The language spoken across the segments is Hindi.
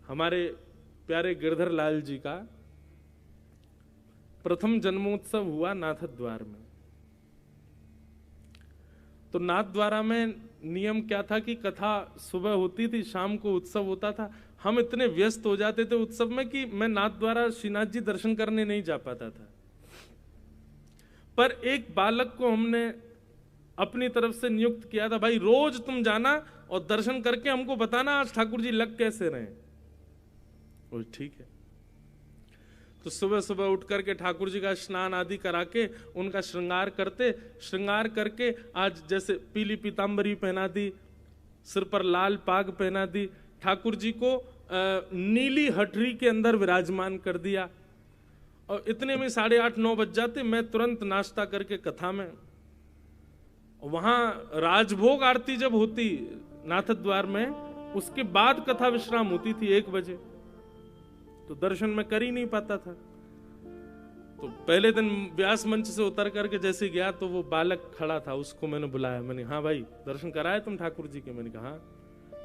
हमारे प्यारे गिरधर लाल जी का प्रथम जन्मोत्सव हुआ नाथद्वार में। तो नाथद्वारा में नियम क्या था कि कथा सुबह होती थी, शाम को उत्सव होता था। हम इतने व्यस्त हो जाते थे उत्सव में कि मैं नाथद्वारा श्रीनाथ जी दर्शन करने नहीं जा पाता था। पर एक बालक को हमने अपनी तरफ से नियुक्त किया था, भाई रोज तुम जाना और दर्शन करके हमको बताना आज ठाकुर जी लग कैसे रहे। वो ठीक है। तो सुबह सुबह उठ करके ठाकुर जी का स्नान आदि करा के उनका श्रृंगार करते, श्रृंगार करके आज जैसे पीली पीतांबरी पहना दी, सिर पर लाल पाग पहना दी, ठाकुर जी को नीली हटरी के अंदर विराजमान कर दिया। और इतने में 8:30-9 बज जाते। मैं तुरंत नाश्ता करके कथा में, वहां राजभोग आरती जब होती नाथद्वार में, उसके बाद कथा विश्राम होती थी 1 बजे। तो दर्शन में कर ही नहीं पाता था। तो पहले दिन व्यास मंच से उतर करके जैसे गया तो वो बालक खड़ा था, उसको मैंने बुलाया। मैंने, हाँ भाई दर्शन कराए तुम ठाकुर जी के? मैंने कहा हाँ।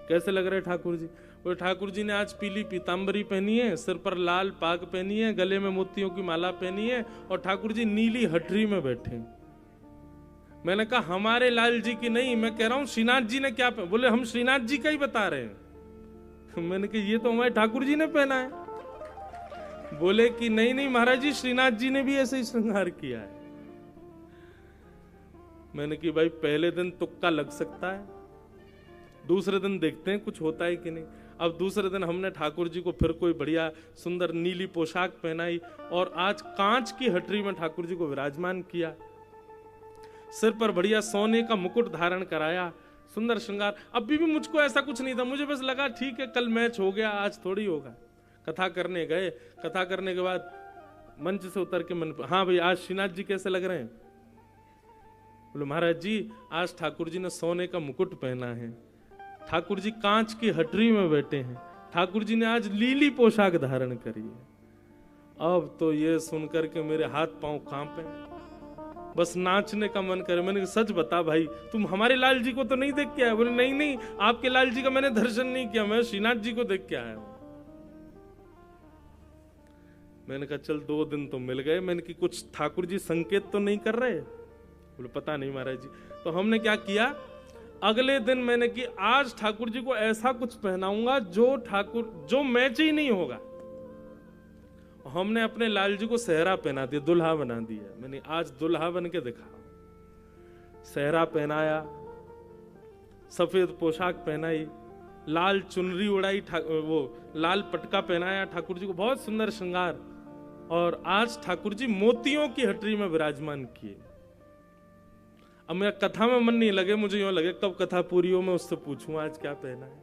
कैसे लग रहे ठाकुर जी? बोले ठाकुर जी ने आज पीली पीतांबरी पहनी है, सिर पर लाल पाग पहनी है, गले में मोतियों की माला पहनी है और ठाकुर जी नीली हटरी में बैठे। मैंने कहा हमारे लाल जी की नहीं, मैं कह रहा हूं श्रीनाथ जी ने क्या पहना। बोले हम श्रीनाथ जी का ही बता रहे हैं। मैंने कहा ये तो हमारे ठाकुर जी ने पहना है। बोले कि नहीं नहीं महाराज जी, श्रीनाथ जी ने भी ऐसे ही श्रृंगार किया है। मैंने कि भाई पहले दिन तुक्का लग सकता है, दूसरे दिन देखते हैं कुछ होता है कि नहीं। अब दूसरे दिन हमने ठाकुर जी को फिर कोई बढ़िया सुंदर नीली पोशाक पहनाई और आज कांच की हटरी में ठाकुर जी को विराजमान किया। सिर पर बढ़िया सोने का मुकुट धारण कराया, सुंदर श्रृंगार। अभी भी मुझको ऐसा कुछ नहीं था, मुझे बस लगा ठीक है कल मैच हो गया, आज थोड़ी होगा। कथा करने गए, कथा करने के बाद मंच से उतर के मन, हाँ भाई आज श्रीनाथ जी कैसे लग रहे हैं? बोले महाराज जी आज ठाकुर जी ने सोने का मुकुट पहना है, ठाकुर जी कांच की हटरी में बैठे हैं, ठाकुर जी ने आज लीली पोशाक धारण करी है। अब तो ये सुनकर के मेरे हाथ पांव कांपे, बस नाचने का मन करे। मैंने सच बता भाई, तुम हमारे लाल जी को तो नहीं देख के आए? बोले नहीं नहीं, आपके लाल जी का मैंने दर्शन नहीं किया, मैं श्रीनाथ जी को देख के आया हूं। मैंने कहा चल 2 दिन तो मिल गए। मैंने कि कुछ ठाकुर जी संकेत तो नहीं कर रहे? बोले पता नहीं महाराज जी। तो हमने क्या किया, अगले दिन मैंने कि आज ठाकुर जी को ऐसा कुछ पहनाऊंगा जो मैच ही नहीं होगा। हमने अपने लाल जी को सेहरा पहना दिया, दुल्हा बना दिया। मैंने आज दुल्हा बन के दिखा। सेहरा पहनाया, सफेद पोशाक पहनाई, लाल चुनरी उड़ाई, वो लाल पटका पहनाया ठाकुर जी को, बहुत सुंदर श्रृंगार। और आज ठाकुर जी मोतियों की हटरी में विराजमान किए। अब मेरा कथा में मन नहीं लगे, मुझे यूं लगे कब कथा पूरी हो मैं उससे पूछूं आज क्या पहना है।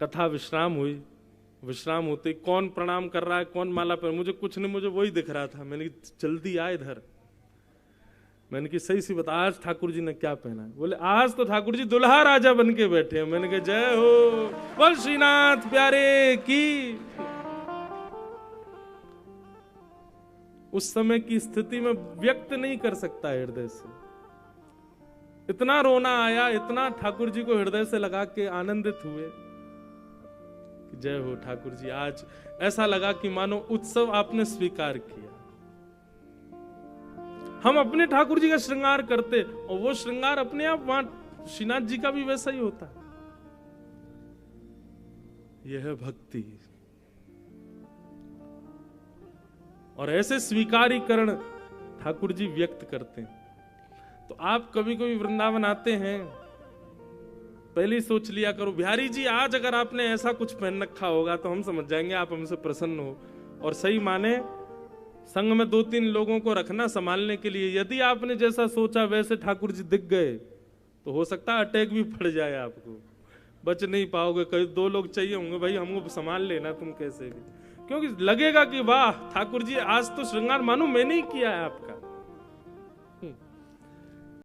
कथा विश्राम हुई, विश्राम होते कौन प्रणाम कर रहा है, कौन माला पहन, मुझे कुछ नहीं, मुझे वही दिख रहा था। मैंने जल्दी आए इधर। मैंने कि सही सी बता आज ठाकुर जी ने क्या पहना है? बोले आज तो ठाकुर जी दुल्हा राजा बन के बैठे हैं। मैंने कहा जय हो, बोल श्रीनाथ प्यारे की। उस समय की स्थिति में व्यक्त नहीं कर सकता हृदय से। इतना रोना आया, इतना ठाकुर जी को हृदय से लगा के आनंदित हुए कि जय हो ठाकुर जी। आज ऐसा लगा कि मानो उत्सव आपने स्वीकार किया। हम अपने ठाकुर जी का श्रृंगार करते और वो श्रृंगार अपने आप वहां श्रीनाथ जी का भी वैसा ही होता। यह है भक्ति। और ऐसे स्वीकारीकरण ठाकुर जी व्यक्त करते हैं। तो आप कभी कभी वृंदावन आते हैं, पहले ही सोच लिया करो बिहारी जी आज अगर आपने ऐसा कुछ पहन रखा होगा तो हम समझ जाएंगे आप हमसे प्रसन्न हो। और सही माने संग में 2-3 लोगों को रखना संभालने के लिए। यदि आपने जैसा सोचा वैसे ठाकुर जी दिख गए तो हो सकता है अटैक भी पड़ जाए, आपको बच नहीं पाओगे। कई 2 लोग चाहिए होंगे, भाई हमको संभाल लेना तुम कैसे भी, क्योंकि लगेगा कि वाह ठाकुर जी आज तो श्रृंगार मानो मैंने ही किया है आपका।